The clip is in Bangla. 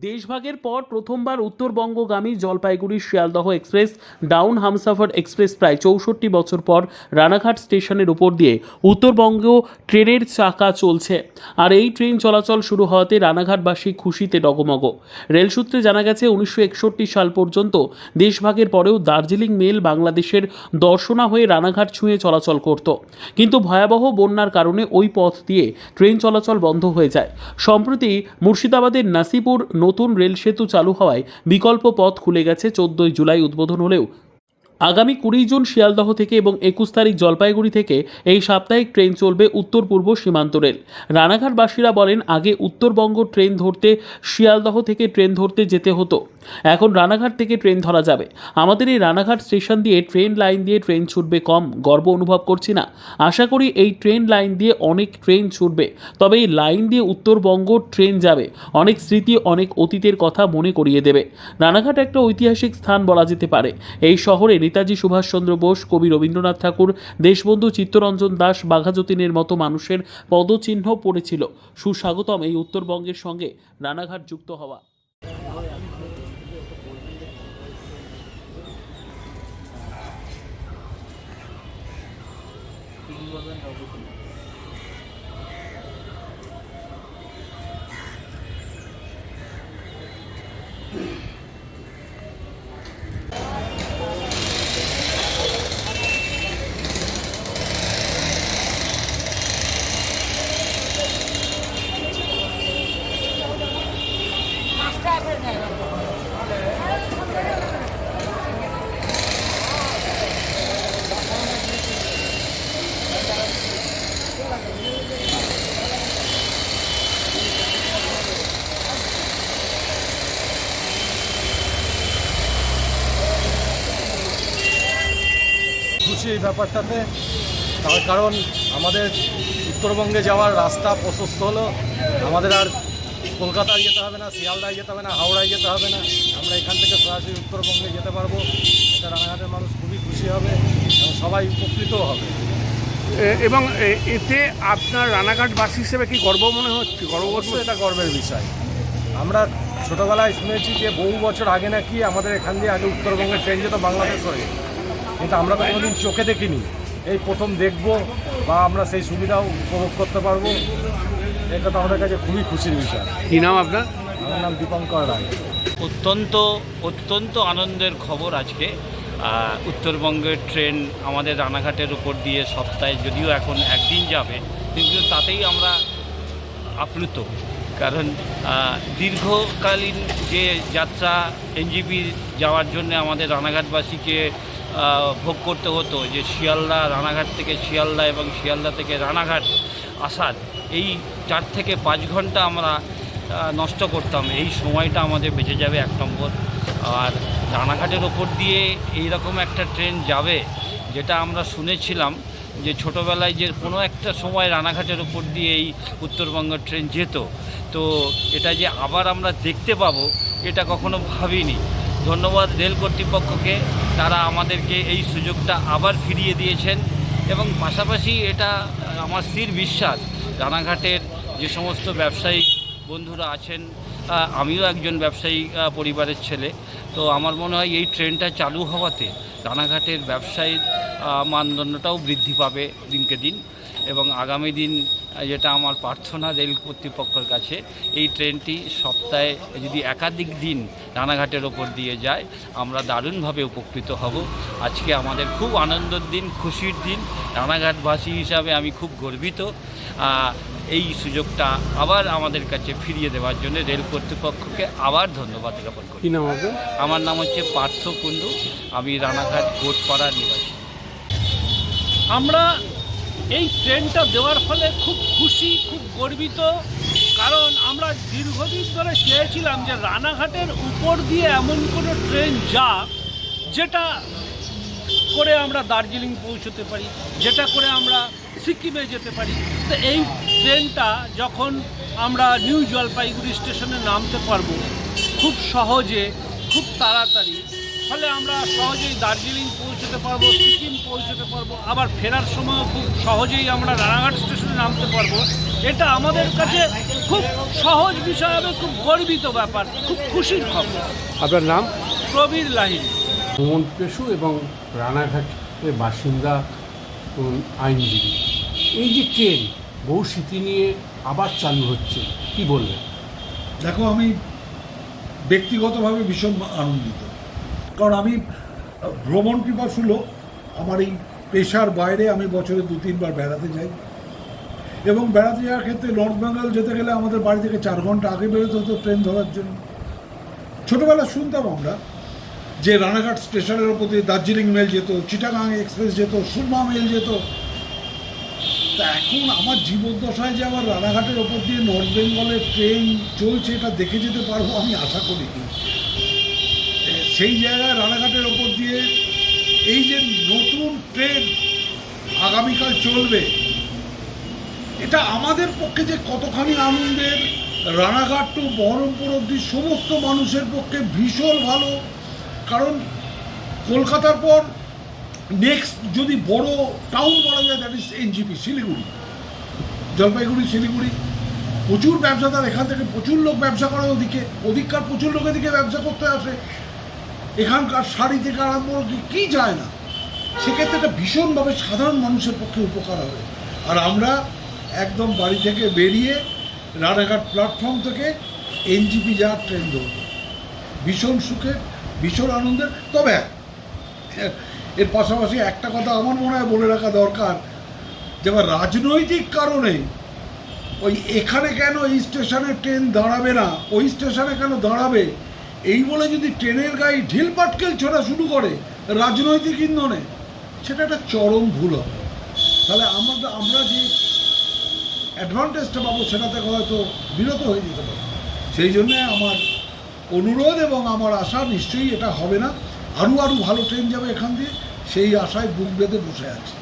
দেশভাগের পর প্রথমবার উত্তরবঙ্গগামী Jalpaiguri Sealdah express down Humsafar express প্রায় ৬৪ বছর পর রানাঘাট স্টেশনের উপর দিয়ে উত্তরবঙ্গ ট্রেনের চাকা চলছে। আর এই ট্রেন চলাচল শুরু হওয়াতে রানাঘাটবাসী খুশিতে ডগমগ। রেল সূত্রে জানা গেছে ১৯৬১ সাল পর্যন্ত দেশভাগের পরেও দার্জিলিং মেল বাংলাদেশের দর্শনা হয়ে রানাঘাট ছুঁয়ে চলাচল করত, কিন্তু ভয়াবহ বন্যার কারণে ওই পথ দিয়ে ট্রেন চলাচল বন্ধ হয়ে যায়। সম্প্রতি মুর্শিদাবাদের নাসিপুর নতুন রেল সেতু চালু হওয়ায় বিকল্প পথ খুলে গেছে। ১৪ জুলাই উদ্বোধন হলেও আগামী ২০ জুন শিয়ালদহ থেকে এবং ২১ তারিখ জলপাইগুড়ি থেকে এই সাপ্তাহিক ট্রেন চলবে উত্তর পূর্ব সীমান্ত রেল। রানাঘাটবাসীরা বলেন, আগে উত্তরবঙ্গ ট্রেন ধরতে শিয়ালদহ থেকে ট্রেন ধরতে যেতে হতো, এখন রানাঘাট থেকে ট্রেন ধরা যাবে। আমাদের এই রানাঘাট স্টেশন দিয়ে ট্রেন লাইন দিয়ে ট্রেন ছুটবে, কম গর্ব অনুভব করছি না। আশা করি এই ট্রেন লাইন দিয়ে অনেক ট্রেন ছুটবে, তবে এই লাইন দিয়ে উত্তরবঙ্গ ট্রেন যাবে, অনেক স্মৃতি অনেক অতীতের কথা মনে করিয়ে দেবে। রানাঘাট একটা ঐতিহাসিক স্থান বলা যেতে পারে। এই শহরে নেতাজি সুভাষচন্দ্র বোস, কবি রবীন্দ্রনাথ ঠাকুর, দেশবন্ধু চিত্তরঞ্জন দাস, বাঘাযতীনের মতো মানুষের পদচিহ্ন পড়েছিল। সুস্বাগতম এই উত্তরবঙ্গের সঙ্গে রানাঘাট যুক্ত হওয়া। খুশি এই ব্যাপারটাতে, তার কারণ আমাদের উত্তরবঙ্গে যাওয়ার রাস্তা প্রশস্ত হলো। আমাদের আর কলকাতায় যেতে হবে না, শিয়ালদায় যেতে হবে না, হাওড়ায় যেতে হবে না। আমরা এখান থেকে সরাসরি উত্তরবঙ্গে যেতে পারবো। এটা রানাঘাটের মানুষ খুবই খুশি হবে এবং সবাই উপকৃতও হবে। এবং এতে আপনার রানাঘাটবাসী হিসেবে কি গর্ব মনে হচ্ছে? অবশ্যই এটা গর্বের বিষয়। আমরা ছোটোবেলায় শুনেছি যে বহু বছর আগে নাকি আমাদের এখান দিয়ে আগে উত্তরবঙ্গের ট্রেন যেত বাংলাদেশ হয়ে, কিন্তু আমরা তো কোনোদিন চোখে দেখিনি। এই প্রথম দেখব বা আমরা সেই সুবিধাও উপভোগ করতে পারবো। এটা তো আমাদের কাছে খুবই খুশির বিষয়। কী নাম আপনার? আমার নাম দীপঙ্কর রায়। অত্যন্ত আনন্দের খবর আজকে। উত্তরবঙ্গের ট্রেন আমাদের রানাঘাটের উপর দিয়ে সপ্তাহে, যদিও এখন একদিন যাবে, কিন্তু তাতেই আমরা আপ্লুত। কারণ দীর্ঘকালীন যে যাত্রা এনজিপি যাওয়ার জন্য আমাদের রানাঘাটবাসীকে ভোগ করতে হতো, যে শিয়ালদা, রানাঘাট থেকে শিয়ালদা এবং শিয়ালদা থেকে রানাঘাট আসার এই 4 থেকে 5 ঘন্টা আমরা নষ্ট করতাম, এই সময়টা আমাদের বেঁচে যাবে 1 নম্বর। আর রানাঘাটের ওপর দিয়ে এইরকম একটা ট্রেন যাবে, যেটা আমরা শুনেছিলাম যে ছোটোবেলায় যে কোনো একটা সময় রানাঘাটের ওপর দিয়ে এই উত্তরবঙ্গ ট্রেন যেত, তো এটা যে আবার আমরা দেখতে পাবো এটা কখনো ভাবিনি। ধন্যবাদ রেল কর্তৃপক্ষকে, তারা আমাদেরকে এই সুযোগটা আবার ফিরিয়ে দিয়েছেন। এবং পাশাপাশি এটা আমার স্থির বিশ্বাস, রানাঘাটের যে সমস্ত ব্যবসায়িক বন্ধুরা আছেন, আমিও একজন ব্যবসায়ী পরিবারের ছেলে, তো আমার মনে হয় এই ট্রেনটা চালু হওয়াতে রানাঘাটের ব্যবসায়ীর মানদণ্ডটাও বৃদ্ধি পাবে দিনকে দিন। এবং আগামী দিন যেটা আমার প্রার্থনা রেল কর্তৃপক্ষের কাছে, এই ট্রেনটি সপ্তাহে যদি একাধিক দিন রানাঘাটের ওপর দিয়ে যায়, আমরা দারুণভাবে উপকৃত হব। আজকে আমাদের খুব আনন্দের দিন, খুশির দিন। রানাঘাটবাসী হিসাবে আমি খুব গর্বিত। এই সুযোগটা আবার আমাদের কাছে ফিরিয়ে দেওয়ার জন্য রেল কর্তৃপক্ষকে আবার ধন্যবাদ জ্ঞাপন করি। কী নাম আপনার? আমার নাম হচ্ছে পার্থ কুণ্ডু, আমি রানাঘাট কোটপাড়ার নিবাসী। আমরা এই ট্রেনটা দেওয়ার ফলে খুব খুশি, খুব গর্বিত। কারণ আমরা দীর্ঘদিন ধরে চেয়েছিলাম যে রানাঘাটের উপর দিয়ে এমন কোনো ট্রেন যাক, যেটা করে আমরা দার্জিলিং পৌঁছতে পারি, যেটা করে আমরা সিকিমে যেতে পারি। তো এই ট্রেনটা যখন আমরা নিউ জলপাইগুড়ি স্টেশনে নামতে পারবো খুব সহজে, খুব তাড়াতাড়ি, ফলে আমরা সহজেই দার্জিলিং পৌঁছতে পারবো, সিকিম পৌঁছতে পারবো, আবার ফেরার সময় খুব সহজেই আমরা রানাঘাট স্টেশনে নামতে পারবো। এটা আমাদের কাছে খুব সহজ বিষয় হবে, খুব গর্বিত ব্যাপার, খুব খুশির খবর। আপনার নাম? প্রবীর লাহিড়ী। সুমন পেশু এবং রানাঘাটের বাসিন্দা আইনজীবী। এই যে ট্রেন বহু স্মৃতি নিয়ে আবার চালু হচ্ছে, কি বলবেন? দেখো, আমি ব্যক্তিগতভাবে ভীষণ আনন্দিত, কারণ আমি ভ্রমণ পিপাসু লোক। আমার এই পেশার বাইরে আমি বছরে 2-3 বার বেড়াতে যাই, এবং বেড়াতে যাওয়ার ক্ষেত্রে নর্থ বেঙ্গল যেতে গেলে আমাদের বাড়ি থেকে 4 ঘন্টা আগে বেরোতে হতো ট্রেন ধরার জন্য। ছোটোবেলা শুনতাম আমরা যে রানাঘাট স্টেশনের ওপর দিয়ে দার্জিলিং মেল যেত, চিটাগাং এক্সপ্রেস যেত, সুরমা মেল যেত। তা এখন আমার জীবদ্দশায় যে আমার রানাঘাটের ওপর দিয়ে নর্থ বেঙ্গলের ট্রেন চলছে এটা দেখে যেতে পারবো আমি আশা করিনি। সেই জায়গায় রানাঘাটের ওপর দিয়ে এই যে নতুন ট্রেন আগামীকাল চলবে, এটা আমাদের পক্ষে যে কতখানি আনন্দের, রানাঘাট টু বহরমপুর অবধি সমস্ত মানুষের পক্ষে ভীষণ ভালো। কারণ কলকাতার পর নেক্সট যদি বড় টাউন বলা যায়, that is NJP, Siliguri, Jalpaiguri Siliguri. প্রচুর ব্যবসাদার, এখান থেকে প্রচুর লোক ব্যবসা করে, ওদিককার প্রচুর লোক এদিকে ব্যবসা করতে আসে। এখানকার শাড়ি থেকে আরম্ভ কি যায় না, সেক্ষেত্রে এটা ভীষণভাবে সাধারণ মানুষের পক্ষে উপকার হবে। আর আমরা একদম বাড়ি থেকে বেরিয়ে রানাঘাট প্ল্যাটফর্ম থেকে এনজিপি যাওয়ার ট্রেন ধরব, ভীষণ সুখে, ভীষণ আনন্দের। তবে এর পাশাপাশি একটা কথা আমার মনে হয় বলে রাখা দরকার, যে রাজনৈতিক কারণে ওই এখানে কেন এই স্টেশনে ট্রেন দাঁড়াবে না, ওই স্টেশনে কেন দাঁড়াবে, এই বলে যদি ট্রেনের গায়ে ঢিল পাটকেল ছোড়া শুরু করে রাজনৈতিক ইন্ধনে, সেটা একটা চরম ভুল হবে। তাহলে আমরা যে অ্যাডভান্টেজটা পাবো সেটা থেকে হয়তো বিরত হয়ে যেতে পারে। সেই জন্যে আমার অনুরোধ এবং আমার আশা, নিশ্চয়ই এটা হবে না, আরও ভালো ট্রেন যাবে এখান দিয়ে, সেই আশায় বুক বেঁধে বসে আছে।